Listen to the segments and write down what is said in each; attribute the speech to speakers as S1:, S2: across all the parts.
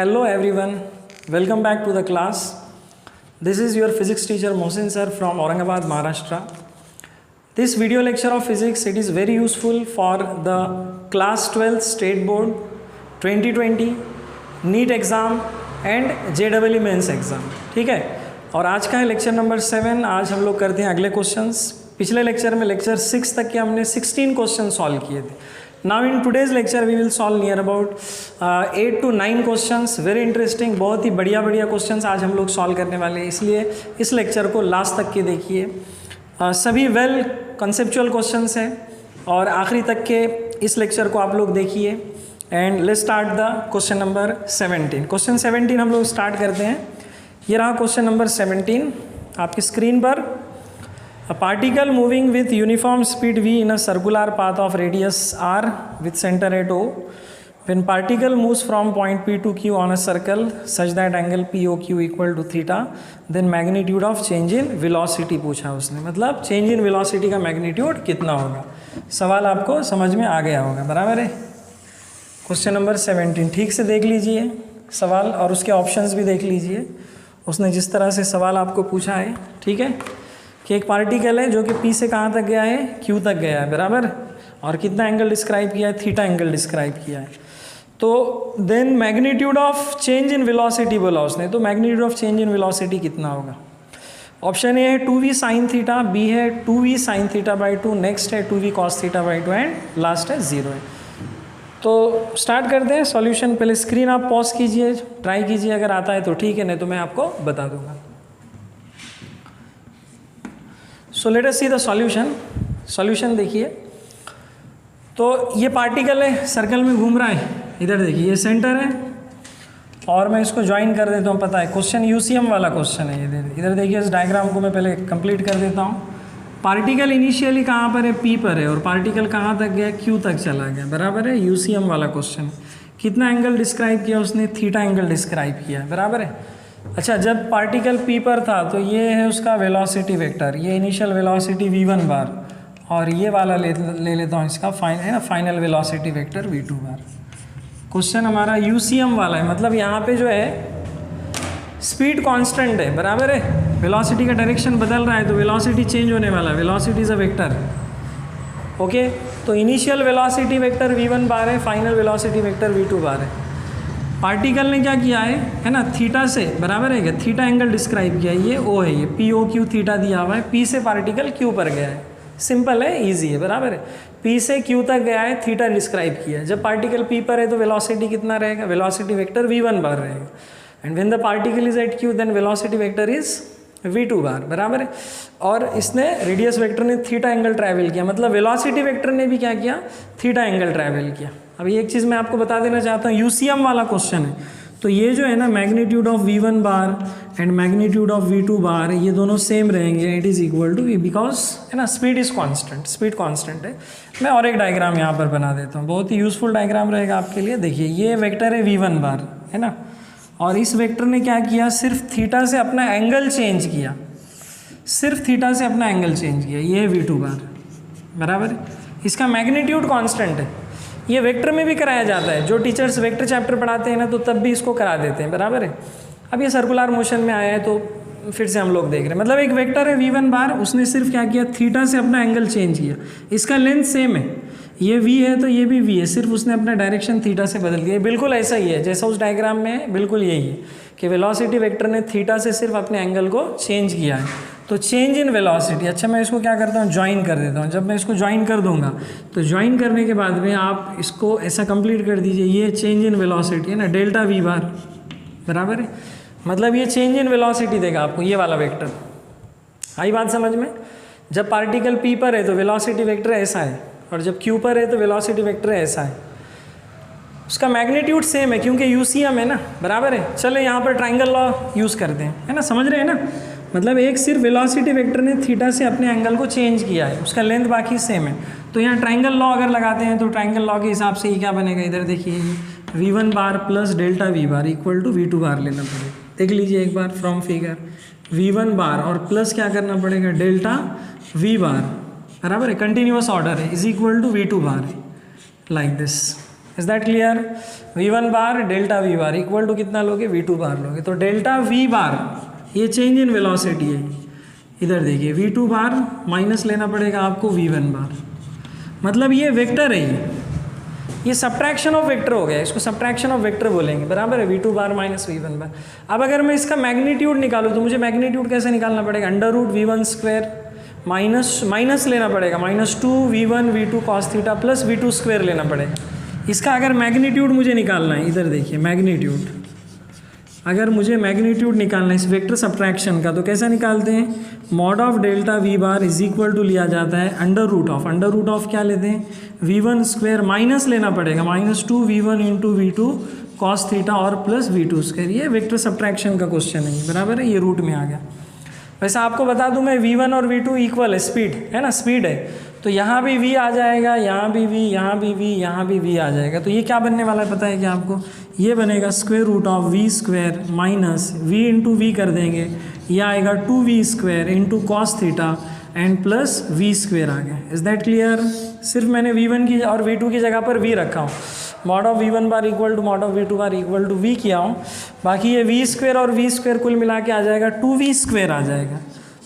S1: Hello everyone, welcome back to the class. This is your physics teacher Mohsin sir from Aurangabad, Maharashtra. This video lecture of physics, it is very useful for the class 12 state board 2020 NEET exam and JEE mains exam. ठीक है, और आज का है lecture number 7. आज हम लोग करते हैं अगले क्वेश्चंस. पिछले लेक्चर में लेक्चर 6 तक के हमने 16 क्वेश्चन सॉल्व किए थे. Now in today's lecture we will solve near about 8 to 9 questions. Very interesting, बहुत ही बढ़िया क्वेश्चंस आज हम लोग सॉल्व करने वाले हैं, इसलिए इस लेक्चर को लास्ट तक के देखिए. सभी वेल कंसेप्चुअल क्वेश्चंस हैं और आखिरी तक के इस लेक्चर को आप लोग देखिए. And let's start the question number 17. Question 17 हम लोग स्टार्ट करते हैं. ये रहा क्वेश्चन नंबर 17 आपकी स्क्रीन पर. A particle moving with uniform speed v in a circular path of radius r with center at O. When particle moves from point P to Q on a circle such that angle POQ equal to theta, then magnitude of change in velocity पूछा उसने. मतलब change in velocity का magnitude कितना होगा. सवाल आपको समझ में आ गया होगा, बराबर है. क्वेश्चन नंबर 17 ठीक से देख लीजिए सवाल और उसके ऑप्शंस भी देख लीजिए. उसने जिस तरह से सवाल आपको पूछा है, ठीक है, कि एक पार्टिकल है जो कि P से कहाँ तक गया है, Q तक गया है, बराबर, और कितना एंगल डिस्क्राइब किया है, थीटा एंगल डिस्क्राइब किया है. तो then magnitude of change in velocity बोला उसने. तो magnitude of change in velocity कितना होगा. ऑप्शन ए है 2v साइन थीटा, बी है 2v sine theta by 2, next है 2v cos theta by 2 and last है 0 है. तो स्टार्ट करते हैं सॉल्यूशन. पहले स्क्रीन आप पॉज कीजिए, ट्राई कीजिए, अगर आता है तो ठीक है, नहीं तो मैं आपको बता दूंगा. सो let us see the solution. Solution देखिए. तो ये पार्टिकल है, सर्कल में घूम रहा है. इधर देखिए ये सेंटर है और मैं इसको ज्वाइन कर देता हूँ. पता है क्वेश्चन यूसीएम वाला क्वेश्चन है. इधर देखिए इस डायग्राम को मैं पहले कंप्लीट कर देता हूँ. पार्टिकल इनिशियली कहाँ पर है, पी पर है, और पार्टिकल कहाँ तक गया, क्यू तक चला गया, बराबर है. यूसीएम वाला क्वेश्चन. कितना एंगल डिस्क्राइब किया उसने, थीटा एंगल डिस्क्राइब किया, बराबर है. अच्छा, जब पार्टिकल पी पर था तो ये है उसका वेलोसिटी वेक्टर, ये इनिशियल वेलोसिटी v1 बार, और ये वाला ले लेता हूँ इसका है ना फाइनल वेलोसिटी वेक्टर v2 बार. क्वेश्चन हमारा यूसीएम वाला है, मतलब यहाँ पे जो है स्पीड कांस्टेंट है, बराबर है. वेलोसिटी का डायरेक्शन बदल रहा है तो वेलोसिटी चेंज होने वाला है. Velocity is a vector, okay. तो इनिशियल वेलोसिटी वेक्टर v1 बार है, फाइनल वेलोसिटी वेक्टर v2 बार है. पार्टिकल ने क्या किया है ना, थीटा से, बराबर है, थीटा एंगल डिस्क्राइब किया है. ये ओ है, ये पी ओ क्यू थीटा दिया हुआ है. पी से पार्टिकल क्यू पर गया है, सिंपल है, इजी है, बराबर है. पी से क्यू तक गया है, थीटा डिस्क्राइब किया है. जब पार्टिकल पी पर है तो वेलोसिटी कितना रहेगा, वेलोसिटी वेक्टर v1 बार रहेगा. And when the particle is at Q then velocity vector is v2 bar, बराबर है. और इसने रेडियस वेक्टर ने थीटा एंगल ट्रैवल किया, मतलब वेलोसिटी वेक्टर ने भी क्या किया, थीटा एंगल ट्रैवल किया. अभी एक चीज़ मैं आपको बता देना चाहता हूँ, यूसीएम वाला क्वेश्चन है तो ये जो है ना magnitude of v1 bar and magnitude of v2 bar, ये दोनों सेम रहेंगे. It is equal to v, because है ना speed is constant, speed constant है. मैं और एक डायग्राम यहाँ पर बना देता हूँ, बहुत ही यूजफुल डायग्राम रहेगा आपके लिए. देखिए ये वेक्टर है v1 बार, है ना, और इस वेक्टर ने क्या किया, सिर्फ थीटा से अपना एंगल चेंज किया, सिर्फ थीटा से अपना एंगल चेंज किया. ये है v2 बार, बराबर. इसका मैग्नीट्यूड कांस्टेंट है. ये वेक्टर में भी कराया जाता है, जो टीचर्स वेक्टर चैप्टर पढ़ाते हैं ना तो तब भी इसको करा देते हैं, बराबर है. अब ये सर्कुलर मोशन में आया है तो फिर से हम लोग देख रहे हैं. मतलब एक वेक्टर है v1 बार, उसने सिर्फ क्या किया, थीटा से अपना एंगल चेंज किया. इसका लेंथ सेम है, ये v है तो ये भी v है, सिर्फ उसने अपना डायरेक्शन थीटा से बदल दिया. बिल्कुल ऐसा ही है जैसा उस डायग्राम में है, बिल्कुल यही है कि वेलोसिटी वेक्टर ने थीटा से सिर्फ अपने एंगल को चेंज किया है. तो चेंज इन वेलोसिटी. अच्छा, मैं इसको क्या करता हूँ, ज्वाइन कर देता हूँ. जब मैं इसको ज्वाइन कर दूंगा तो ज्वाइन करने के बाद में आप इसको ऐसा कंप्लीट कर दीजिए. ये चेंज इन वेलोसिटी है ना, डेल्टा v बार, बराबर है. मतलब ये चेंज इन वेलोसिटी देगा आपको, ये वाला वेक्टर. आई बात समझ में. जब पार्टिकल p पर है तो वेलोसिटी वेक्टर ऐसा है, और जब q पर है तो वेलोसिटी वेक्टर ऐसा है. उसका मैग्नीट्यूड सेम है क्योंकि यूसीएम है ना, बराबर है. चलो यहाँ पर ट्राइंगल लॉ यूज़ करते हैं, है ना, समझ रहे हैं ना. मतलब एक सिर्फ वेलोसिटी वेक्टर ने थीटा से अपने एंगल को चेंज किया है, उसका लेंथ बाकी सेम है. तो यहाँ ट्राइंगल लॉ अगर लगाते हैं तो ट्राइंगल लॉ के हिसाब से ये क्या बनेगा, इधर देखिए v1 bar plus delta v bar equal to v2 bar लेना पड़ेगा. देख लीजिए एक बार फ्रॉम फिगर, v1 बार और प्लस क्या करना पड़ेगा, डेल्टा v बार, बराबर है, कंटिन्यूअस ऑर्डर है, is equal to v2 bar, like this. Is that clear? v1 bar delta v bar equal to कितना लोगे? v2 बार लोगे। तो डेल्टा v बार ये चेंज इन वेलोसिटी है, इधर देखिए v2 बार माइनस लेना पड़ेगा आपको v1 बार, मतलब ये वेक्टर है, ये सब्ट्रैक्शन ऑफ वेक्टर हो गया, इसको सब्ट्रैक्शन ऑफ वेक्टर बोलेंगे, बराबर है, v2 बार माइनस v1 बार। अब अगर मैं इसका मैग्नीट्यूड निकालूँ तो मुझे मैग्नीट्यूड कैसे निकालना पड़ेगा? Under root v1 square minus लेना पड़ेगा -2 v1 v2 cos theta plus v2 square लेना पड़ेगा। इसका अगर मैग्नीट्यूड मुझे निकालना है, इधर देखिए मैग्नीट्यूड, अगर मुझे मैग्नीट्यूड निकालना है इस वेक्टर सब्ट्रैक्शन का तो कैसा निकालते हैं? Mod of delta v bar is equal to लिया जाता है अंडर रूट ऑफ क्या लेते हैं? v1 स्क्वायर माइनस लेना पड़ेगा -2 v1 into v2 cos theta और प्लस v2 स्क्वायर। ये वेक्टर सब्ट्रैक्शन का क्वेश्चन है, बराबर है, ये रूट में आ गया। वैसे आपको बता दूं मैं v1 और v2 इक्वल है, स्पीड है ना, स्पीड है, तो यहाँ भी v आ जाएगा, यहाँ भी v, यहाँ भी v, यहाँ भी v आ जाएगा। तो ये क्या बनने वाला है पता है क्या आपको? ये बनेगा square root of v square minus v into V कर देंगे, यह आएगा 2v square into cos theta and plus v square आ गया। Is that clear? सिर्फ मैंने v1 की और v2 की जगह पर v रखा हूँ, mod of v1 bar equal to mod of v2 bar equal to v किया हूँ, बाकी ये v स्क्वायर और v स्क्वायर कुल मिला के आ जाएगा 2v स्क्वायर आ जाएगा।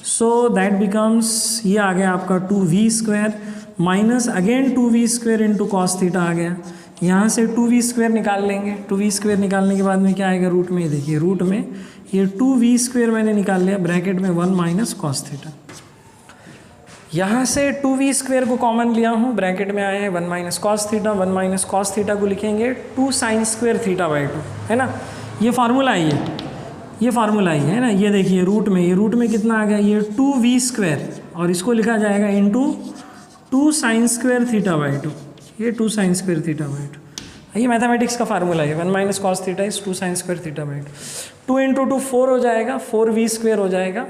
S1: सो दैट बिकम्स, ये आ गया आपका 2v square minus again 2v square into cos theta आ गया। यहाँ से 2v स्क्वायर निकाल लेंगे, 2v स्क्वायर निकालने के बाद में क्या आएगा? रूट में, देखिए रूट में ये 2v स्क्वायर मैंने निकाल लिया, ब्रैकेट में 1 माइनस कॉस थीटा। यहाँ से 2v स्क्वायर को कॉमन लिया हूँ, ब्रैकेट में आए हैं 1 minus cos theta, 1 minus cos theta को लिखेंगे 2 साइन स्क्वायर थीटा बाई 2, है ना, ये फार्मूला ये फार्मूला ही है ना। ये देखिए रूट में कितना आ गया? ये 2v स्क्वायर और इसको लिखा जाएगा into 2 sine square theta by 2, ये 2 साइन स्क्वायर थीटा बाई 2, ये मैथमेटिक्स का फार्मूला है। 1 minus cos theta is 2 sine square theta by 2, 2 into 2 4 हो जाएगा, 4v स्क्वायर हो जाएगा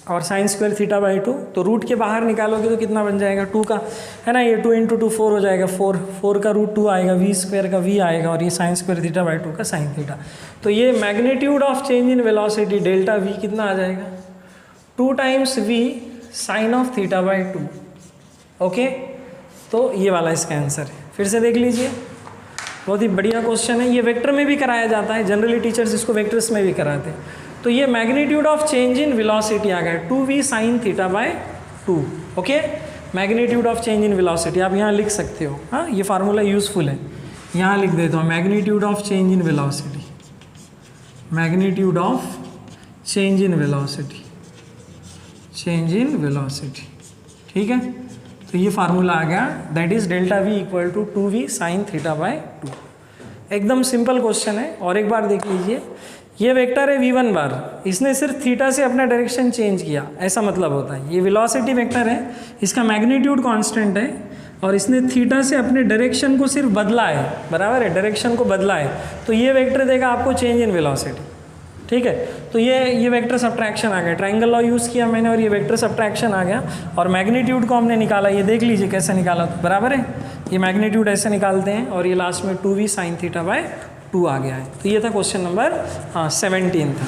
S1: और साइन स्क्वायर थीटा बाई 2, तो रूट के बाहर निकालोगे तो कितना बन जाएगा? 2 का, है ना, ये 2 इंटू 2 4 हो जाएगा, 4 का रूट 2 आएगा, v स्क्वायर का v आएगा और ये साइन स्क्वायर थीटा बाई 2 का साइन थीटा। तो ये magnitude of change in velocity delta v कितना आ जाएगा? 2 times v sine of theta by 2। Okay, तो ये वाला इसका आंसर है। फिर से देख लीजिए, बहुत ही बढ़िया क्वेश्चन है, ये वेक्टर में भी कराया जाता है, जनरली टीचर्स इसको वेक्टर्स में भी कराते हैं। तो ये magnitude of change in velocity आ गया 2v sine theta by 2। Okay, magnitude of change in velocity आप यहाँ लिख सकते हो, हाँ, ये फार्मूला यूजफुल है, यहाँ लिख देता हूँ, magnitude of change in velocity, magnitude of change in velocity, change in velocity, ठीक है। तो ये फार्मूला आ गया, that is delta v equal to 2v sine theta by 2। एकदम सिंपल क्वेश्चन है। और एक बार देख लीजिए, ये वेक्टर है v1 बार, इसने सिर्फ थीटा से अपना डायरेक्शन चेंज किया, ऐसा मतलब होता है। ये वेलोसिटी वेक्टर है, इसका मैग्नीट्यूड कांस्टेंट है और इसने थीटा से अपने डायरेक्शन को सिर्फ बदला है, बराबर है, डायरेक्शन को बदला है, तो ये वेक्टर देगा आपको चेंज इन वेलोसिटी, ठीक है। तो ये वेक्टर सब्ट्रैक्शन आ गया, ट्रायंगल लॉ यूज़ किया मैंने और ये वेक्टर सब्ट्रैक्शन आ गया और मैग्नीट्यूड को हमने निकाला, ये देख लीजिए कैसे निकाला, तो बराबर है, ये मैग्नीट्यूड ऐसे निकालते हैं और ये लास्ट में 2v साइन थीटा बाय 2 आ गया है। तो ये था क्वेश्चन नंबर 17 था।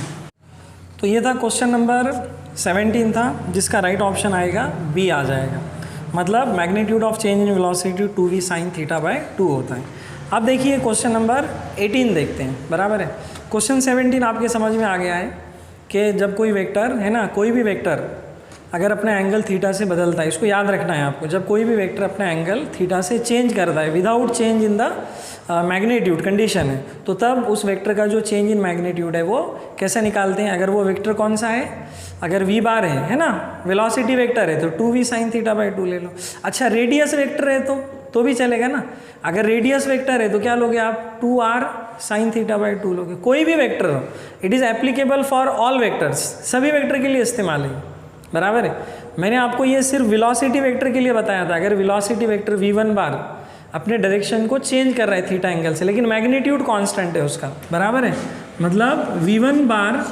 S1: तो ये था क्वेश्चन नंबर 17 था, जिसका राइट ऑप्शन आएगा बी आ जाएगा, मतलब magnitude of change in velocity 2v sine theta by 2 होता है। अब देखिए क्वेश्चन नंबर 18 देखते हैं, बराबर है। क्वेश्चन 17 आपके समझ में आ गया है कि जब कोई वेक्टर है ना, कोई भी वेक्टर अगर अपना एंगल थीटा से बदलता है, इसको याद रखना है आपको, जब कोई भी वेक्टर अपना एंगल थीटा से चेंज करता है without change in the magnitude condition है, तो तब उस वेक्टर का जो चेंज इन मैग्नीट्यूड है वो कैसे निकालते हैं। अगर वो वेक्टर कौन सा है, अगर v बार है ना, वेलोसिटी वेक्टर है, तो 2v साइन थीटा बाई 2 ले लो। अच्छा, रेडियस वेक्टर है तो भी चलेगा ना, अगर रेडियस वेक्टर है तो क्या लोगे आप, 2r साइन थीटा बाई 2 लोगे। कोई भी वेक्टर हो, it is applicable for all vectors, सभी वेक्टर के लिए इस्तेमाल है, बराबर है। मैंने आपको ये सिर्फ वेलोसिटी वेक्टर के लिए बताया था, अगर वेलोसिटी वेक्टर v1 बार अपने डायरेक्शन को चेंज कर रहा है थीटा एंगल से, लेकिन मैग्नीट्यूड कांस्टेंट है उसका, बराबर है, मतलब v1 बार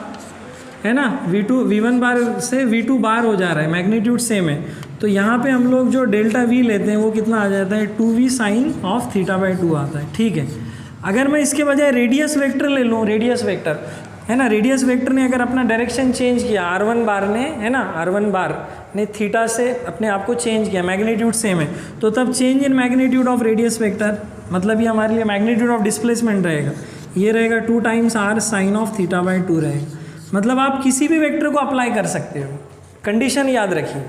S1: है ना, v1 बार से v2 बार हो जा रहा है, मैग्नीट्यूड सेम है, तो यहाँ पे हम लोग जो डेल्टा v लेते हैं वो कितना आ जाता है, 2v sign of theta by 2 आता है, ठीक है। अगर मैं इसके बजाय रेडियस वेक्टर ले लूँ, रेडियस वेक्टर, है ना, रेडियस वेक्टर ने अगर अपना डायरेक्शन चेंज किया, r1 बार ने, है ना, r1 बार ने थीटा से अपने आप को चेंज किया, मैग्नीट्यूड सेम है, तो तब change in magnitude of radius vector, मतलब ये हमारे लिए मैग्नीट्यूड ऑफ डिस्प्लेसमेंट रहेगा, ये रहेगा 2 times r sine of theta by 2 रहेगा। मतलब आप किसी भी वेक्टर को अप्लाई कर सकते हो, कंडीशन याद रखिए,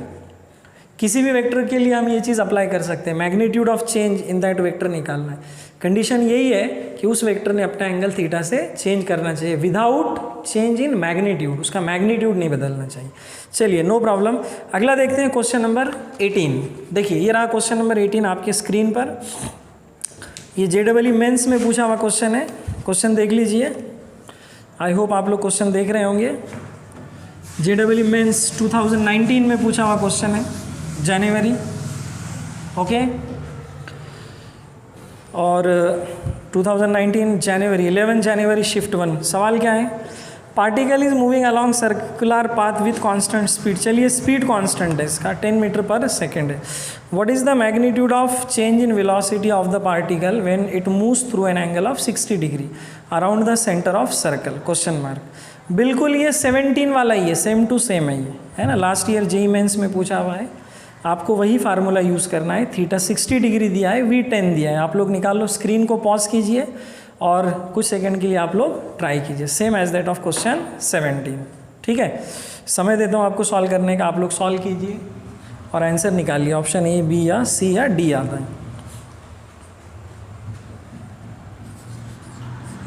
S1: किसी भी वेक्टर के लिए हम ये चीज़ अप्लाई कर सकते हैं, magnitude of change in that vector निकालना है। कंडीशन यही है कि उस वेक्टर ने अपना एंगल थीटा से चेंज करना चाहिए विदाउट चेंज इन मैग्नीट्यूड, उसका मैग्नीट्यूड नहीं बदलना चाहिए। चलिए, नो प्रॉब्लम। अगला देखते हैं क्वेश्चन नंबर 18। देखिए ये रहा क्वेश्चन नंबर 18 आपके स्क्रीन पर, ये JEE मेंस में पूछा हुआ क्वेश्चन है। क्वेश्चन देख लीजिए, आई होप आप लोग क्वेश्चन देख रहे होंगे। JEE मेंस 2019 में पूछा हुआ क्वेश्चन है, जनवरी, ओके, और 2019 जनवरी 11 जनवरी शिफ्ट 1। सवाल क्या है, particle is moving along circular path with constant speed. चलिए स्पीड कांस्टेंट है इसका, 10 मीटर पर सेकेंड है। What is the magnitude of change in velocity of the particle when it moves through an angle of 60 degree around the centre of circle, question mark. बिल्कुल ये 17 वाला ही है, same to same है ये, है ना, last year JEE mains में पूछा हुआ है। आपको वही फार्मूला यूज़ करना है। थीटा 60 डिग्री दिया है, V10 दिया है, आप लोग निकाल लो। स्क्रीन को पॉज कीजिए और कुछ सेकंड के लिए आप लोग ट्राई कीजिए, same as that of question 17। ठीक है, समय देता हूँ आपको सॉल्व करने का, आप लोग सॉल्व कीजिए और आंसर निकालिए। ऑप्शन A, B या C या D आता है।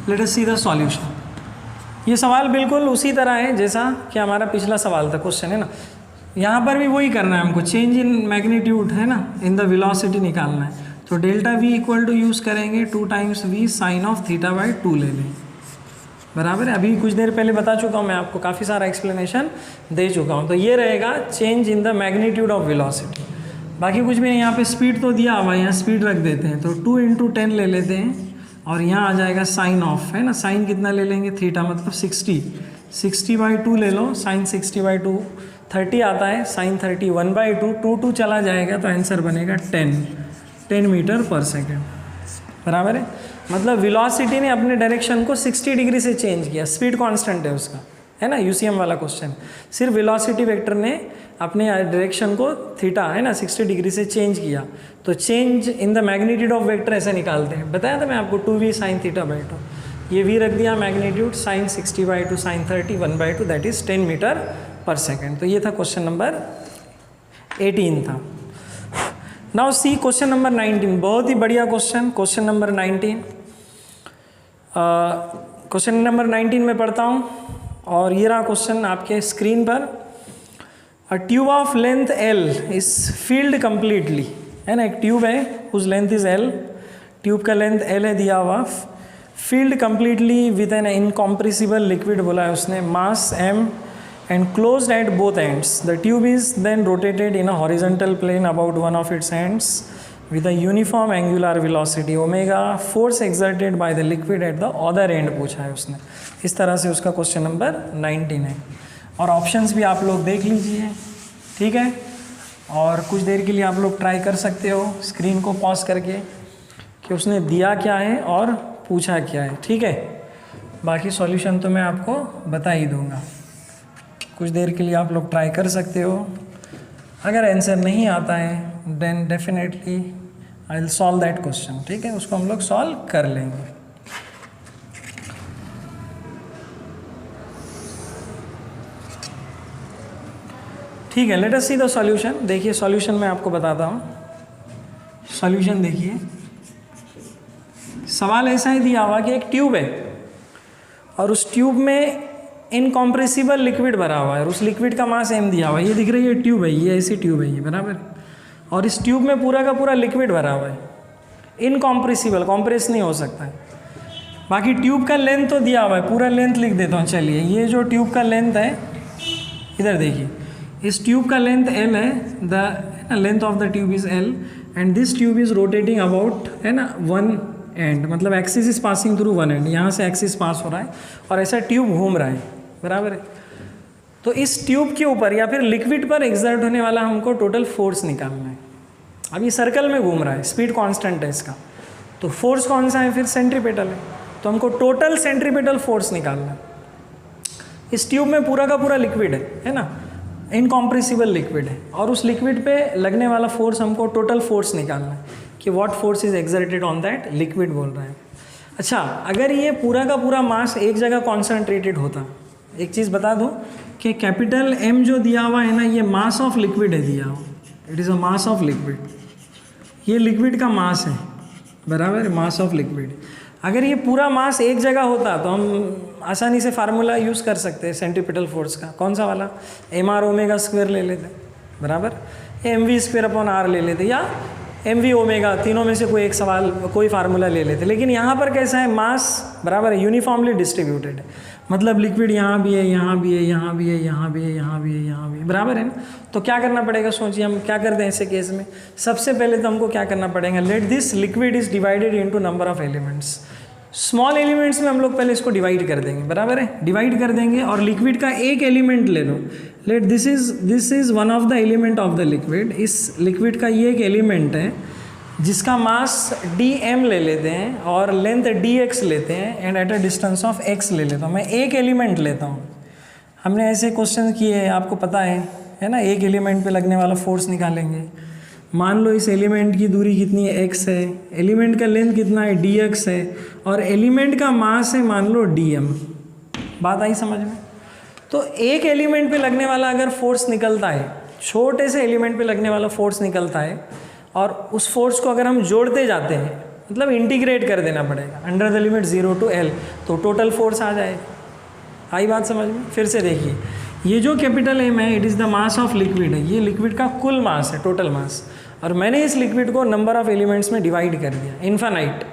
S1: Late us see the solution. ये सवाल बिल्कुल उसी तरह है जैसा कि हमारा पिछला सवाल था, क्वेश्चन है ना, यहाँ पर भी वही करना है हमको, चेंज इन मैग्नीट्यूड, है ना, इन द वेलोसिटी निकालना है। तो delta V equal to use करेंगे 2 times V sine of theta by 2 ले लें, बराबर है। अभी कुछ देर पहले बता चुका हूँ मैं आपको, काफ़ी सारा एक्सप्लेनेशन दे चुका हूँ। तो ये रहेगा change in the magnitude of velocity, बाकी कुछ भी नहीं। यहाँ पे स्पीड तो दिया हुआ है, यहाँ स्पीड रख देते हैं, तो 2 × 10 ले लेते हैं और यहाँ आ जाएगा साइन ऑफ, है ना, साइन कितना ले लेंगे, थीटा मतलब 60 बाई 2 ले लो, साइन 60 बाई 2 30 आता है, साइन 30 1/2, 2 चला जाएगा तो आंसर बनेगा 10 मीटर पर सेकेंड, बराबर है। मतलब वेलोसिटी ने अपने डायरेक्शन को 60 डिग्री से चेंज किया, स्पीड कांस्टेंट है उसका, है ना, UCM वाला क्वेश्चन। सिर्फ वेलोसिटी वेक्टर ने अपने डायरेक्शन को थीटा, है ना, 60 डिग्री से चेंज किया। तो change in the magnitude of vector ऐसे निकालते हैं, बताया था मैं आपको, 2V साइन थीटा बाई 2, ये V रख दिया magnitude, sine 60 by 2 sine 30 1/2, that is 10 metre per second. तो ये था क्वेश्चन नंबर 18 था। नाउ सी क्वेश्चन नंबर 19, बहुत ही बढ़िया question, question number 19। Question number 19 में पढ़ता हूँ और ये रहा क्वेश्चन आपके स्क्रीन पर। A tube of length L is filled completely, है ना, एक ट्यूब है उस लेंथ इज L, ट्यूब का लेंथ L है दिया हुआ, filled completely with an incompressible liquid बोला है उसने, मास m and closed at both ends. The tube is then rotated in a horizontal plane about one of its ends with a uniform angular velocity omega, force exerted by the liquid at the other end पूछा है उसने। इस तरह से उसका question number 19 है। और options भी आप लोग देख लीजिए, ठीक है, और कुछ देर के लिए आप लोग ट्राई कर सकते हो स्क्रीन को पॉज करके कि उसने दिया क्या है और पूछा क्या है, ठीक है। बाकी सॉल्यूशन तो मैं आपको बता ही दूंगा, कुछ देर के लिए आप लोग ट्राई कर सकते हो। अगर आंसर नहीं आता है then definitely I will solve that question, ठीक है, उसको हम लोग सॉल्व कर लेंगे। ठीक है, late us see the solution. देखिए सॉल्यूशन मैं आपको बताता हूँ। सॉल्यूशन देखिए, सवाल ऐसा ही दिया हुआ कि एक ट्यूब है और उस ट्यूब में इनकॉम्प्रेसिबल लिक्विड भरा हुआ है और उस लिक्विड का मास m दिया हुआ है। ये दिख रही है ट्यूब है, ये ऐसी ट्यूब है ये, बराबर, और इस ट्यूब में पूरा का पूरा लिक्विड भरा हुआ है, इनकॉम्प्रेसिबल, कॉम्प्रेस नहीं हो सकता है। बाकी ट्यूब का लेंथ तो दिया हुआ है, पूरा लेंथ लिख देता हूँ। चलिए, ये जो ट्यूब का लेंथ है, इधर देखिए, इस ट्यूब का लेंथ L है, the length of the tube is L and this tube is rotating about, है ना, वन एंड, मतलब axis is passing through one and, यहाँ से एक्सिस पास हो रहा है और ऐसा ट्यूब घूम रहा है, बराबर है। तो इस ट्यूब के ऊपर या फिर लिक्विड पर एक्सर्ट होने वाला हमको टोटल फोर्स निकालना है। अब ये सर्कल में घूम रहा है, स्पीड कांस्टेंट है इसका, तो फोर्स कौन सा है, फिर सेंट्रीपेटल है, तो हमको टोटल सेंट्रीपेटल फोर्स निकालना है। इस ट्यूब में पूरा का पूरा लिक्विड है ना, इनकॉम्प्रेसिबल लिक्विड है, और उस लिक्विड पे लगने वाला फोर्स हमको टोटल फोर्स निकालना है कि what force is exerted on that liquid बोल रहा है। अच्छा, अगर ये पूरा का पूरा मास एक जगह कॉन्सेंट्रेटेड होता, एक चीज़ बता दूँ कि कैपिटल M जो दिया हुआ है ना, ये मास ऑफ लिक्विड है दिया हुआ, it is a mass of liquid, ये लिक्विड का मास है, बराबर, मास ऑफ लिक्विड। अगर ये पूरा मास एक जगह होता तो हम आसानी से फार्मूला यूज़ कर सकते हैं सेंट्रीपिटल फोर्स का, कौन सा वाला, mr ओमेगा स्क्वायर ले लेते, बराबर, mv स्क्वायर अपॉन r ले लेते, या mv ओमेगा, तीनों में से कोई एक सवाल, कोई फार्मूला ले लेते। लेकिन यहाँ पर कैसा है, मास बराबर है, यूनिफॉर्मली डिस्ट्रीब्यूटेड है, मतलब लिक्विड यहाँ भी है, यहाँ भी है, यहाँ भी है, यहाँ भी है, यहाँ भी है, यहाँ भी है, बराबर है ना। तो क्या करना पड़ेगा, सोचिए हम क्या करते हैं ऐसे केस में। सबसे पहले तो हमको क्या करना पड़ेगा, let this liquid is divided into number of elements. Small elements में हम लोग पहले इसको डिवाइड कर देंगे, बराबर है, डिवाइड कर देंगे, और लिक्विड का एक एलिमेंट ले लो, let this is one of the element of the liquid. इस लिक्विड का ये एक एलिमेंट है जिसका मास dm ले लेते हैं और लेंथ dx लेते हैं, and at a distance of x ले लेता हूँ। मैं एक एलिमेंट लेता हूँ, हमने ऐसे क्वेश्चन किए हैं, आपको पता है ना, एक एलिमेंट पे लगने वाला फोर्स निकालेंगे। मान लो इस एलिमेंट की दूरी कितनी है, x है, एलिमेंट का लेंथ कितना है, dx है, और एलिमेंट का मास है मान लो dm। बात आई समझ में। तो एक एलिमेंट पे लगने वाला अगर फोर्स निकलता है, छोटे से एलिमेंट पे लगने वाला फोर्स निकलता है, और उस फोर्स को अगर हम जोड़ते जाते हैं, मतलब इंटीग्रेट कर देना पड़ेगा under the limit 0 to L, तो टोटल फोर्स आ जाएगा। आई बात समझ में। फिर से देखिए, ये जो कैपिटल M है, it is the mass of liquid है, ये लिक्विड का कुल मास है, टोटल मास, और मैंने इस लिक्विड को नंबर ऑफ एलिमेंट्स में डिवाइड कर दिया, इन्फानाइट।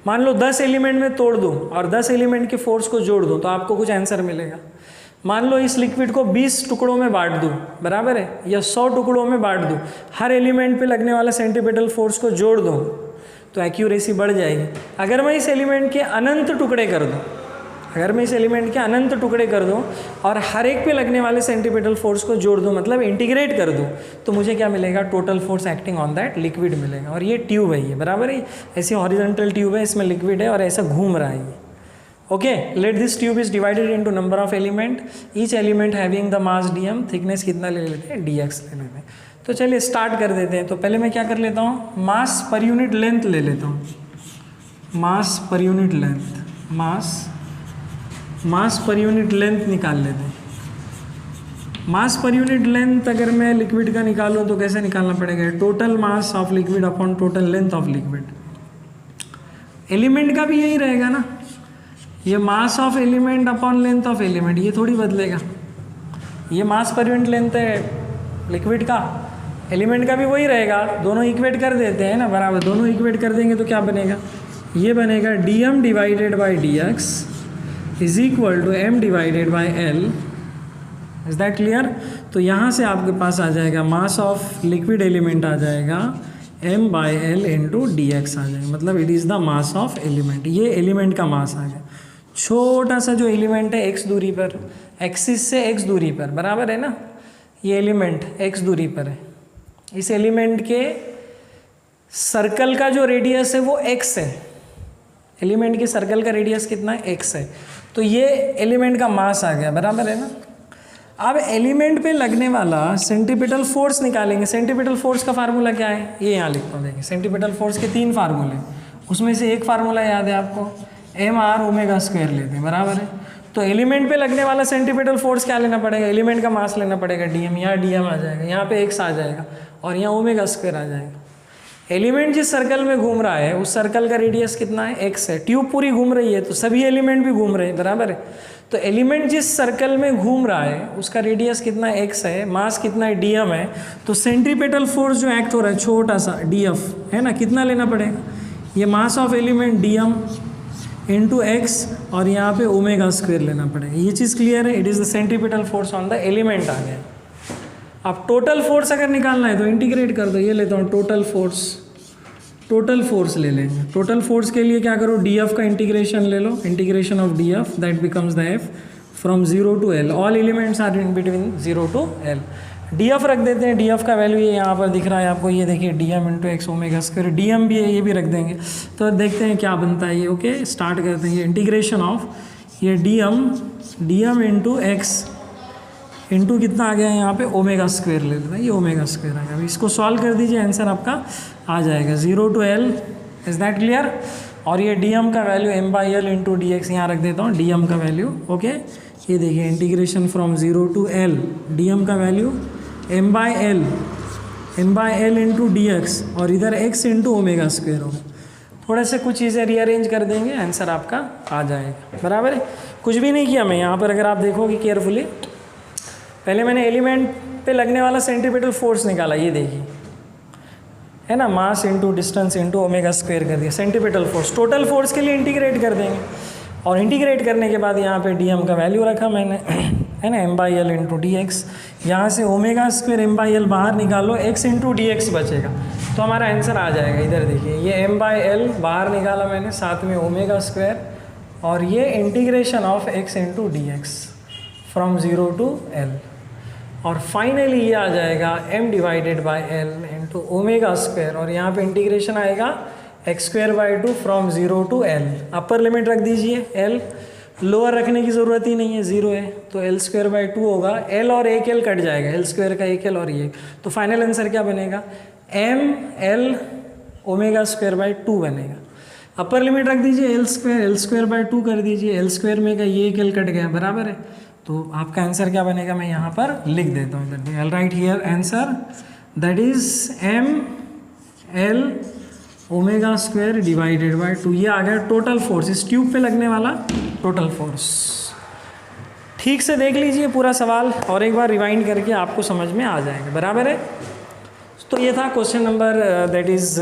S1: मान लो 10 एलिमेंट में तोड़ दूँ और 10 एलिमेंट के फोर्स को जोड़ दूँ तो आपको कुछ आंसर मिलेगा। मान लो इस लिक्विड को 20 टुकड़ों में बांट दूँ, बराबर है, या 100 टुकड़ों में बांट दूँ, हर एलिमेंट पे लगने वाला सेंटीपिटल फोर्स को जोड़ दूँ तो एक्यूरेसी बढ़ जाएगी। अगर मैं इस एलिमेंट के अनंत टुकड़े कर दूँ, अगर मैं इस एलिमेंट के अनंत टुकड़े कर दूँ और हर एक पे लगने वाले सेंटीपिटल फोर्स को जोड़ दूँ, मतलब इंटीग्रेट कर दूँ, तो मुझे क्या मिलेगा, total force acting on that liquid मिलेगा। और ये ट्यूब है, ये बराबर है, ऐसी हॉरिजॉन्टल ट्यूब है, इसमें लिक्विड है और ऐसा घूम रहा है ये। Okay, let this tube is divided into number of element, each element having the mass dm, thickness कितना ले लेते हैं, dx ले लेते हैं। तो चलिए स्टार्ट कर देते हैं। तो पहले मैं क्या कर लेता हूँ, मास पर यूनिट लेंथ ले लेता हूँ, मास पर यूनिट लेंथ, मास पर यूनिट लेंथ निकाल लेते हैं। मास पर यूनिट लेंथ अगर मैं लिक्विड का निकालूँ तो कैसे निकालना पड़ेगा, total mass of liquid upon total length of liquid. Element का भी यही रहेगा ना, ये mass of element upon length of element, ये थोड़ी बदलेगा। ये मास पर यूनिट लेंथ है लिक्विड का, एलिमेंट का भी वही रहेगा, दोनों इक्वेट कर देते हैं ना, बराबर, दोनों इक्वेट कर देंगे तो क्या बनेगा, ये बनेगा dm divided by dx is equal to m divided by l। Is that clear. तो यहाँ से आपके पास आ जाएगा मास ऑफ लिक्विड एलिमेंट आ जाएगा m by L into D X आ जाएगा, मतलब it is the mass of element. ये एलिमेंट का मास आ गया। छोटा सा जो एलिमेंट है x दूरी पर, एक्सिस से x दूरी पर, बराबर है ना, ये एलिमेंट x दूरी पर है। इस एलिमेंट के सर्कल का जो रेडियस है वो x है, एलिमेंट के सर्कल का रेडियस कितना है, x है। तो ये एलिमेंट का मास आ गया, बराबर है ना। अब एलिमेंट पे लगने वाला सेंटीपिटल फोर्स निकालेंगे। सेंटीपिटल फोर्स का फार्मूला क्या है, ये यहाँ लिखता हूँ, देखिए सेंटीपिटल फोर्स के 3 फार्मूले, उसमें से एक फार्मूला याद है आपको, mr ओमेगा स्क्वायर लेते हैं, बराबर है। तो एलिमेंट पे लगने वाला सेंटीपिटल फोर्स क्या लेना पड़ेगा, एलिमेंट का मास लेना पड़ेगा dm, यहाँ dm आ जाएगा, यहाँ पे x आ जाएगा और यहाँ ओमेगा स्क्वायर आ जाएगा। एलिमेंट जिस सर्कल में घूम रहा है उस सर्कल का रेडियस कितना है, x है। ट्यूब पूरी घूम रही है तो सभी एलिमेंट भी घूम रहे हैं, बराबर है। तो एलिमेंट जिस सर्कल में घूम रहा है उसका रेडियस कितना है, x है, मास कितना है, dm है। तो सेंट्रीपिटल फोर्स जो एक्ट हो रहा है छोटा सा df है ना, कितना लेना पड़ेगा, ये mass of element dm into X और यहाँ पे ओमेगा स्क्वायर लेना पड़ेगा। ये चीज़ क्लियर है, it is the centripetal force on the element आ गया। अब टोटल फोर्स अगर निकालना है तो इंटीग्रेट कर दो, ये लेता हूँ टोटल फोर्स ले लेंगे। टोटल फोर्स के लिए क्या करो, df का इंटीग्रेशन ले लो, integration of df that becomes the f from 0 to L, all elements are in between 0 to L। df रख देते हैं, df का वैल्यू ये यहाँ पर दिख रहा है आपको, ये देखिए dm into x omega square, dm भी है, ये भी रख देंगे। तो देखते हैं क्या बनता है ये। ओके, स्टार्ट करते हैं। इंटीग्रेशन ऑफ ये D M into X into कितना आ गया यहाँ पे ओमेगा स्क्वायर ले लेना, ये ओमेगा स्क्वायर आ गया। अभी इसको सॉल्व कर दीजिए, आंसर आपका आ जाएगा 0 to L। Is that clear? और ये डी एम का value m by L into D X यहाँ रख देता हूँ, डी एम का वैल्यू। ओके, ये देखिए integration from 0 to L, D M का value m by L into D X और इधर x इंटू ओमेगा स्क्वायर होगा। थोड़े से कुछ चीज़ें रीअरेंज कर देंगे, आंसर आपका आ जाएगा। बराबर है, कुछ भी नहीं किया मैं यहाँ पर। अगर आप देखोगे केयरफुली, पहले मैंने एलिमेंट पे लगने वाला सेंट्रीपिटल फोर्स निकाला, ये देखिए, है ना, mass into distance into omega square कर दिया सेंट्रीपिटल फोर्स। टोटल फोर्स के लिए इंटीग्रेट कर देंगे और इंटीग्रेट करने के बाद यहाँ पे डी एम का वैल्यू रखा मैंने, है ना, m by L into D X. यहाँ से omega square m by L बाहर निकालो, x इंटू डी एक्स बचेगा, तो हमारा आंसर आ जाएगा। इधर देखिए, ये m बाई एल बाहर निकाला मैंने, साथ में ओमेगा स्क्वायर और ये integration of x into D x from 0 to L। और फाइनली ये आ जाएगा m divided by L into omega square और यहाँ पे इंटीग्रेशन आएगा x square by 2 from 0 to L। Upper limit रख दीजिए L, लोअर रखने की ज़रूरत ही नहीं है, 0 है तो L स्क्वायर बाई 2 होगा। L और एक L कट जाएगा, L स्क्वायर का एक L और ये, तो फाइनल आंसर क्या बनेगा, m L omega square by 2 बनेगा। अपर लिमिट रख दीजिए L स्क्वायर बाई 2 कर दीजिए, L स्क्वायर में का ये एक L कट गया, बराबर है, तो आपका आंसर क्या बनेगा, मैं यहाँ पर लिख देता हूँ इधर। I'll write here answer, that is m L omega square divided by 2। ये आ गया टोटल फोर्स, इस ट्यूब पे लगने वाला टोटल फोर्स। ठीक से देख लीजिए पूरा सवाल और एक बार रिवाइंड करके आपको समझ में आ जाएगा। बराबर है, तो ये था क्वेश्चन नंबर दैट इज़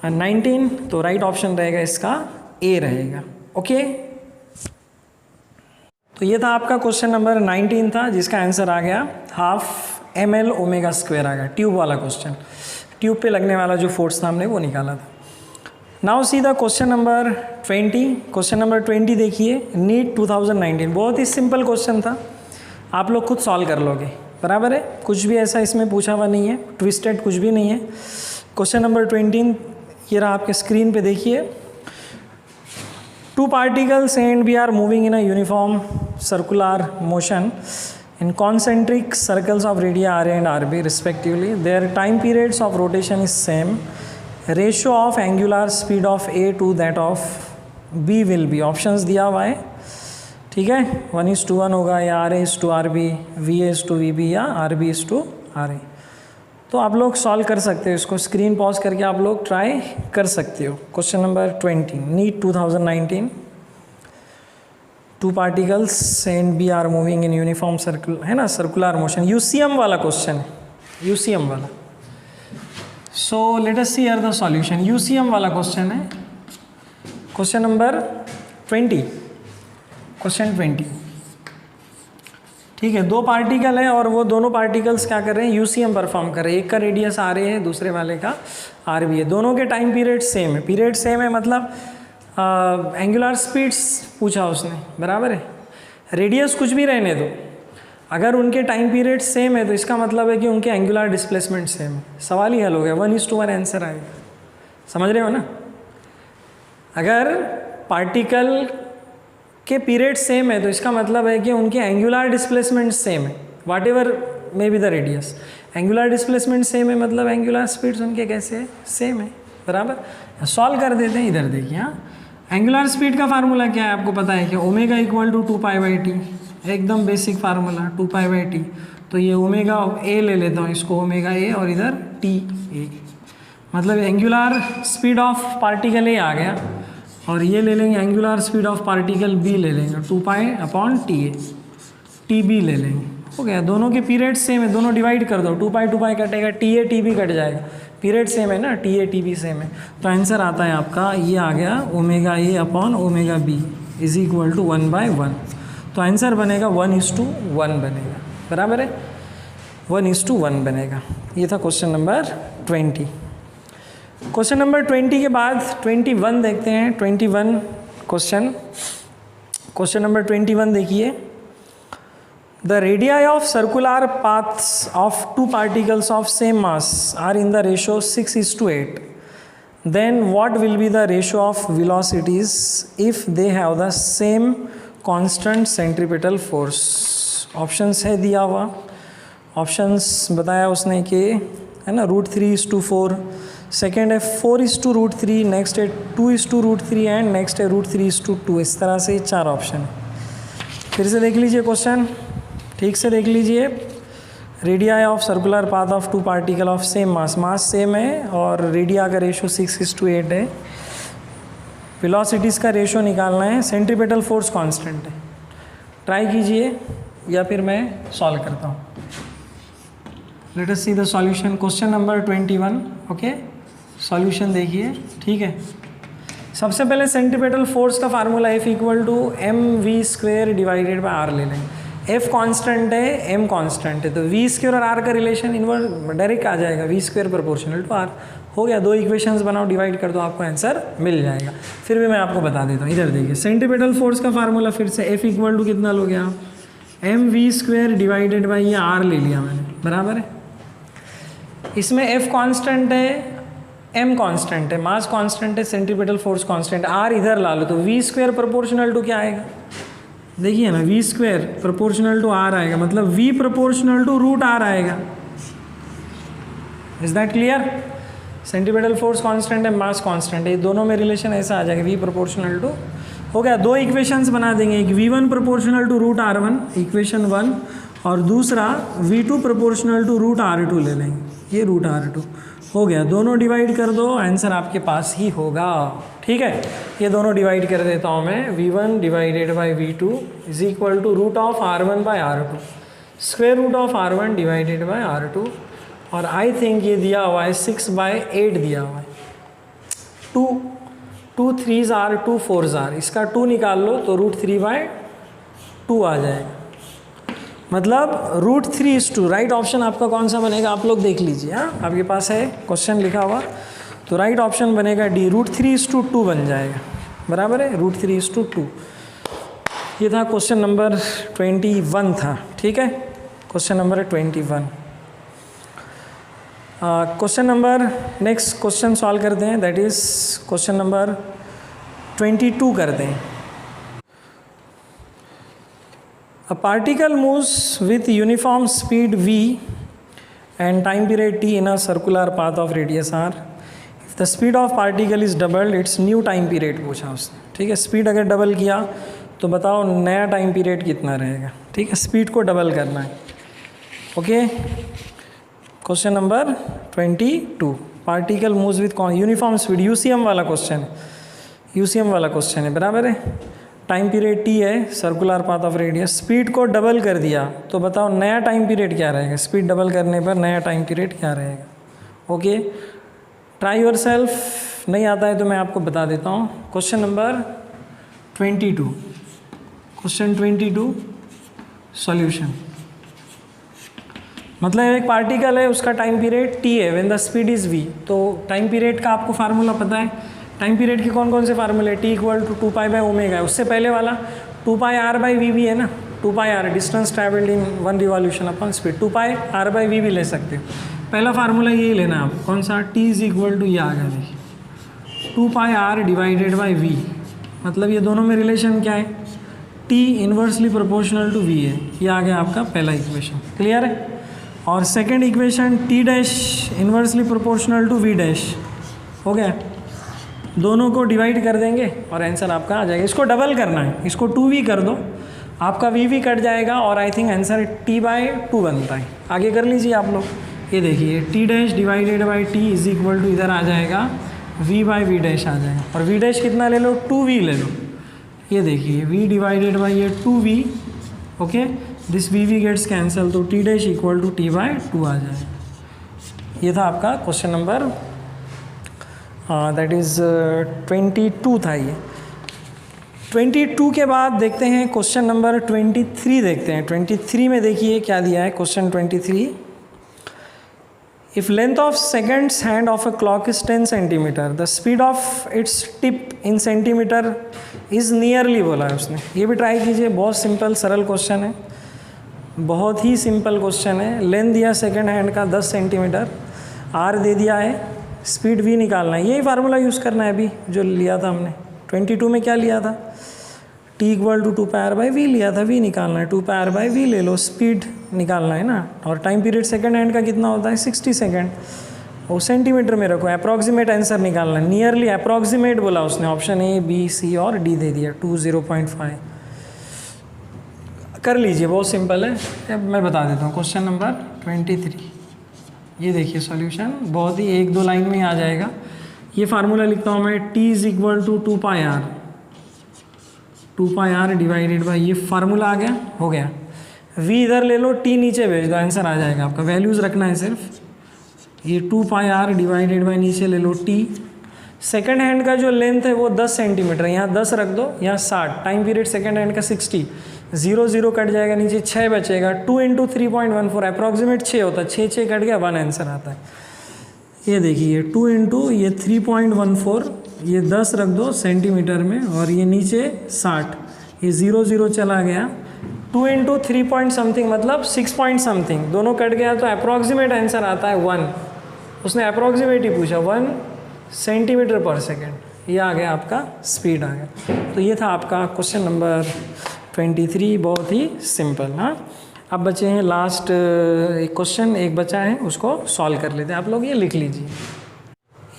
S1: 19। तो राइट ऑप्शन रहेगा इसका ए रहेगा। ओके, तो ये था आपका क्वेश्चन नंबर 19 था, जिसका आंसर आ गया हाफ ml ओमेगा स्क्वायर आ गया। ट्यूब वाला क्वेश्चन, ट्यूब पे लगने वाला जो फोर्स था हमने वो निकाला था। Now see the question number 20। Question number 20 देखिए, नीट 2019। बहुत ही सिंपल क्वेश्चन था, आप लोग खुद सॉल्व कर लोगे। बराबर है, कुछ भी ऐसा इसमें पूछा हुआ नहीं है, ट्विस्टेड कुछ भी नहीं है। क्वेश्चन नंबर 20 ये रहा आपके स्क्रीन पे देखिए। Two particles and we are moving in a uniform circular motion in concentric circles of radii RA and RB respectively. Their time periods of rotation is same. Ratio of angular speed of A to that of B will be, options दिया हुआ है, ठीक है, 1:1 होगा या RA:RB, VA:VB या RB:RA। तो आप लोग सॉल्व कर सकते हो इसको, स्क्रीन पॉज करके आप लोग ट्राई कर सकते हो। Question number 20 NEET 2019। Two particles and B are moving in uniform circle, है ना, सर्कुलर मोशन, यूसीएम वाला क्वेश्चन है, यूसीएम वाला। So let us see here the solution. UCM वाला क्वेश्चन है, क्वेश्चन नंबर 20, क्वेश्चन 20, ठीक है। दो पार्टिकल है और वो दोनों पार्टिकल्स क्या कर रहे हैं, यूसीएम परफॉर्म कर रहे हैं। एक का रेडियस आर ए है, दूसरे वाले का आर बी है। दोनों के टाइम पीरियड सेम है। पीरियड सेम है मतलब एंगुलर स्पीड्स पूछा उसने, बराबर है। रेडियस कुछ भी रहने दो, अगर उनके टाइम पीरियड सेम है तो इसका मतलब है कि उनके एंगुलर डिस्प्लेसमेंट सेम है। सवाल ही हल हो गया, 1:1 आंसर आएगा। समझ रहे हो ना, अगर पार्टिकल के पीरियड सेम है तो इसका मतलब है कि उनके एंगुलर डिस्प्लेसमेंट सेम है, whatever may be the radius. Angular displacement same है मतलब एंगुलर स्पीड्स उनके कैसे है, सेम है, बराबर। सॉल्व कर देते हैं, इधर देखिए। हाँ, एंगुलर स्पीड का फार्मूला क्या है आपको पता है कि ओमेगा इक्वल टू 2π/t, एकदम बेसिक फार्मूला 2π/t। तो ये ओमेगा ए ले लेता हूँ, इसको ओमेगा ए और इधर टी ए, मतलब angular speed of particle A आ गया और ये ले लेंगे angular speed of particle B ले लेंगे 2π/ta, टी बी ले लेंगे, हो गया। दोनों के पीरियड सेम है, दोनों डिवाइड कर दो, 2π कटेगा, T A T B cut जाएगा, पीरियड सेम है ना, T A T B same है। तो आंसर आता है आपका, ये आ गया omega A upon omega B is equal to 1/1। तो आंसर बनेगा 1:1 बनेगा, बराबर है, 1:1 बनेगा। ये था क्वेश्चन नंबर 20। क्वेश्चन नंबर 20 के बाद 21 देखते हैं। 21 क्वेश्चन नंबर 21 देखिए। The radii of circular paths of two particles of same mass are in the ratio 6:8. Then what will be the ratio of velocities if they have the same constant centripetal force. Options है दिया हुआ, options बताया उसने कि है ना √3:4, second है 4:√3, next है 2:√3 एंड नेक्स्ट है √3:2। इस तरह से 4 ऑप्शन है। फिर से देख लीजिए क्वेश्चन, ठीक से देख लीजिए। Radio of circular path of 2 particle of same mass, mass same है और रेडिया का रेशो 6:8 है। वेलोसिटीज़ का रेशो निकालना है, सेंट्रीपिटल फोर्स कांस्टेंट है। ट्राई कीजिए या फिर मैं सॉल्व करता हूँ। Late us see the solution. Question number 21। Okay, solution देखिए, ठीक है। सबसे पहले सेंट्रीपिटल फोर्स का formula F = mv² divided by r ले लें। F कांस्टेंट है, m कांस्टेंट है, तो v² और r का रिलेशन इनवर्स डायरेक्ट आ जाएगा, v² प्रोपोर्शनल टू r। हो गया, 2 इक्वेशंस बनाओ, डिवाइड कर दो, आपको आंसर मिल जाएगा। फिर भी मैं आपको बता देता हूँ, इधर देखिए सेंट्रीपिटल फोर्स का फार्मूला फिर से F = कितना लोगे आप, mv² डिवाइडेड बाई ये r ले लिया मैंने, बराबर है। इसमें F कांस्टेंट है, m कांस्टेंट है, मास कांस्टेंट है, सेंट्रीपिटल फोर्स कांस्टेंट, r इधर ला लो, तो v² प्रोपोर्शनल टू क्या आएगा, देखिए ना, v² प्रोपोर्शनल टू r आएगा, मतलब v प्रोपोर्शनल टू √r आएगा। Is that clear? Centripetal force constant है, मास कांस्टेंट है, ये दोनों में रिलेशन ऐसा आ जाएगा, v प्रोपोर्शनल टू। हो गया, 2 इक्वेशंस बना देंगे, एक v1 proportional to √r1 equation 1, और दूसरा v2 प्रोपोर्शनल टू √r2 ले लेंगे, ये √r2। हो गया, दोनों डिवाइड कर दो, आंसर आपके पास ही होगा। ठीक है, ये दोनों डिवाइड कर देता हूँ मैं, v1 divided by v2 is equal to √r1 by r2, square root of r1 divided by r2, और आई थिंक ये दिया हुआ है 6/8 दिया हुआ है। 2 3s r 2 4s r, इसका 2 निकाल लो तो √3/2 आ जाएगा, मतलब √3:2। राइट ऑप्शन आपका कौन सा बनेगा, आप लोग देख लीजिए। हाँ, आपके पास है क्वेश्चन लिखा हुआ, तो राइट ऑप्शन बनेगा डी, √3:2 बन जाएगा, बराबर है, √3:2। ये था क्वेश्चन नंबर 21 था, ठीक है, question number 21। Question number next question solve करते हैं, दैट इज क्वेश्चन नंबर 22 करते हैं। A particle moves with uniform speed v and time period t in a circular path of radius r. If the speed of particle is doubled, its new time period पूछा उसने, ठीक है। Speed अगर double किया तो बताओ नया time period कितना रहेगा, ठीक है, स्पीड को डबल करना है। Okay, question number 22, particle moves with uniform speed, UCM वाला क्वेश्चन है, यूसीएम वाला क्वेश्चन है, बराबर है। टाइम पीरियड टी है, circular path of radius, speed को डबल कर दिया तो बताओ नया टाइम पीरियड क्या रहेगा, स्पीड डबल करने पर नया टाइम पीरियड क्या रहेगा। ओके, ट्राई योर सेल्फ, नहीं आता है तो मैं आपको बता देता हूँ। Question number 22, question 22 solution. मतलब एक पार्टिकल है, उसका टाइम पीरियड टी है, when the speed is v, तो टाइम पीरियड का आपको फार्मूला पता है। टाइम पीरियड के कौन कौन से फार्मूले, t = 2π/ω है, उससे पहले वाला 2πr/v है ना, 2πr distance travelled in 1 revolution upon speed, 2πr/v ले सकते हो। पहला फार्मूला यही लेना आप, कौन सा, t = ये आ गया, देखिए 2πr डिवाइडेड बाई v, मतलब ये दोनों में रिलेशन क्या है, t inversely proportional to v है, ये आ गया आपका पहला इक्वेशन, क्लियर है। और second equation t' inversely proportional to v', हो गया, दोनों को डिवाइड कर देंगे और आंसर आपका आ जाएगा। इसको डबल करना है, इसको 2v कर दो, आपका v कट जाएगा और आई थिंक आंसर t/2 बनता है। आगे कर लीजिए आप लोग, ये देखिए t' divided by t is equal to इधर आ जाएगा v/v' आ जाएगा, और v' कितना ले लो, 2v ले लो, ये देखिए v डिवाइडेड बाई ये 2v, okay, this v gets cancel, तो t' इक्वल टू t/2 आ जाएगा। ये था आपका क्वेश्चन नंबर दैट इज़ 22 था ये। 22 के बाद देखते हैं क्वेश्चन नंबर 23 देखते हैं। 23 में देखिए क्या दिया है, question 23, if length of seconds hand of a clock is 10 centimetre, the speed of its tip in centimetre is nearly बोला है उसने। ये भी ट्राई कीजिए, बहुत सिंपल सरल क्वेश्चन है, बहुत ही सिंपल क्वेश्चन है। लेंथ दिया सेकेंड हैंड का 10 सेंटीमीटर, आर दे दिया है, स्पीड v निकालना है, यही फार्मूला यूज़ करना है अभी जो लिया था हमने 22 में। क्या लिया था, टी इक्वल टू 2πr/v लिया था, v निकालना है, 2πr/v ले लो, स्पीड निकालना है ना, और टाइम पीरियड सेकंड हैंड का कितना होता है 60 सेकंड, वो सेंटीमीटर में रखो, अप्रॉक्सीमेट आंसर निकालना है, नियरली अप्रॉक्सीमेट बोला उसने, ऑप्शन ए बी सी और डी दे दिया, 2 0.5 कर लीजिए, बहुत सिंपल है। अब मैं बता देता हूँ क्वेश्चन नंबर 23, ये देखिए सॉल्यूशन बहुत ही 1-2 लाइन में ही आ जाएगा। ये फार्मूला लिखता हूँ मैं, t is equal to 2πr divided by, ये फार्मूला आ गया, हो गया, v इधर ले लो, t नीचे भेज दो, आंसर आ जाएगा आपका, वैल्यूज़ रखना है सिर्फ, ये 2πr डिवाइडेड बाई नीचे ले लो t, सेकंड हैंड का जो लेंथ है वो 10 सेंटीमीटर, यहाँ 10 रख दो, यहाँ 60, टाइम पीरियड सेकंड हैंड का 60, 0 0 कट जाएगा, नीचे 6 बचेगा, 2 × 3.14 अप्रॉक्सीमेट 6 होता है, 6 6 कट गया, 1 आंसर आता है। ये देखिए 2 × ये 3.14, ये 10 रख दो सेंटीमीटर में, और ये नीचे 60, ये 0 0 चला गया, 2 × 3 पॉइंट समथिंग मतलब 6 पॉइंट समथिंग, दोनों कट गया तो अप्रॉक्सीमेट आंसर आता है 1, उसने अप्रॉक्सीमेट ही पूछा, 1 सेंटीमीटर पर सेकेंड, ये आ गया आपका स्पीड आ गया। तो ये था आपका क्वेश्चन नंबर 23, बहुत ही सिंपल। हाँ, अब बचे हैं लास्ट एक क्वेश्चन, एक बचा है, उसको सॉल्व कर लेते हैं, आप लोग ये लिख लीजिए।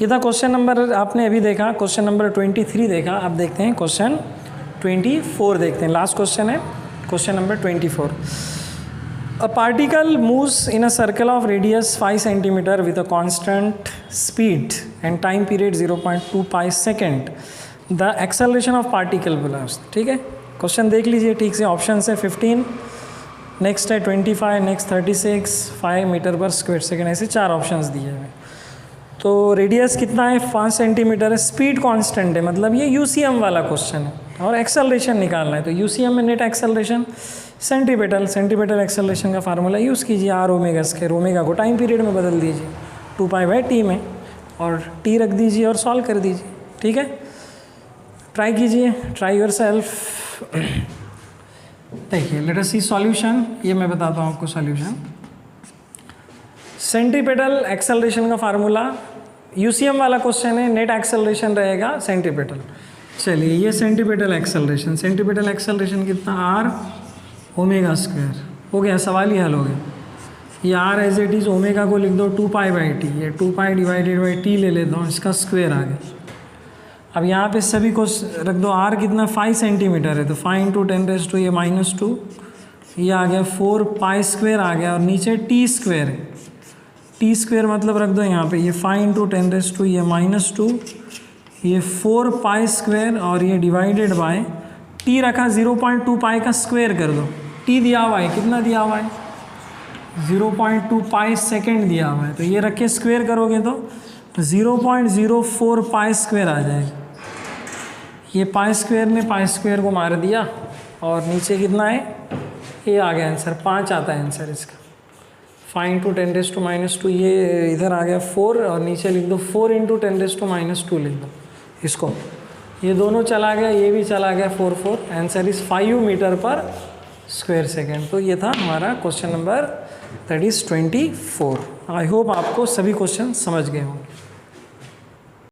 S1: ये था क्वेश्चन नंबर, आपने अभी देखा क्वेश्चन नंबर 23 देखा, अब देखते हैं क्वेश्चन 24 देखते हैं, लास्ट क्वेश्चन है question number 24। A particle moves in a circle of radius 5 centimeter with a constant speed and time period 0.25 second. The acceleration of particle बोला उसने, ठीक है। क्वेश्चन देख लीजिए ठीक से, ऑप्शन है 15, नेक्स्ट है 25, नेक्स्ट 36, 5 मीटर पर स्क्वायर सेकेंड, ऐसे 4 ऑप्शंस दिए हुए। तो रेडियस कितना है 5 सेंटीमीटर है, स्पीड कांस्टेंट है, मतलब ये यूसीएम वाला क्वेश्चन है, और एक्सेलरेशन निकालना है। तो यूसीएम में नेट एक्सेलरेशन सेंटीमीटर एक्सेलरेशन का फार्मूला यूज़ कीजिए, r ओमेगा स्क्वायर, ओमेगा को टाइम पीरियड में बदल दीजिए 2π/t में, और t रख दीजिए और सॉल्व कर दीजिए, ठीक है। ट्राई कीजिए, ट्राई योरसेल्फ। देखिए लेट अस सी सॉल्यूशन, ये मैं बताता हूँ आपको सॉल्यूशन। सेंटीपिटल एक्सेलरेशन का फार्मूला, यूसीएम वाला क्वेश्चन है, नेट एक्सेलरेशन रहेगा सेंटीपिटल। चलिए ये सेंटीपिटल एक्सेलरेशन कितना, r ओमेगा स्क्वायर, हो गया, सवाल ही हल हो गया। ये r as it is, omega को लिख दो 2π/t, ये 2π डिवाइडेड बाई t ले लेता हूँ, इसका स्क्वायर आ गया। अब यहाँ पे सभी को रख दो, r कितना 5 सेंटीमीटर है, तो 5 × 10⁻², ये -2, ये आ गया 4π² आ गया, और नीचे t स्क्वायर है, t स्क्वायर मतलब रख दो यहाँ पे, ये 5 × 10⁻², ये -2, ये 4π², और ये डिवाइडेड बाय t रखा 0.2π का स्क्वायर कर दो, t दिया हुआ है, कितना दिया हुआ है 0.2π सेकेंड दिया हुआ है, तो ये रख के स्क्वायर करोगे तो 0.04π² आ जाएगा। ये π² ने π² को मार दिया, और नीचे कितना है, ये आ गया आंसर, 5 आता है आंसर इसका। 5 × 10⁻², ये इधर आ गया 4, और नीचे लिख दो 4 × 10⁻² लिख दो इसको, ये दोनों चला गया, ये भी चला गया, 4 4, आंसर इज़ 5 मीटर पर स्क्वायर सेकेंड। तो ये था हमारा question number, that is 24। I hope आपको सभी क्वेश्चन समझ गए होंगे।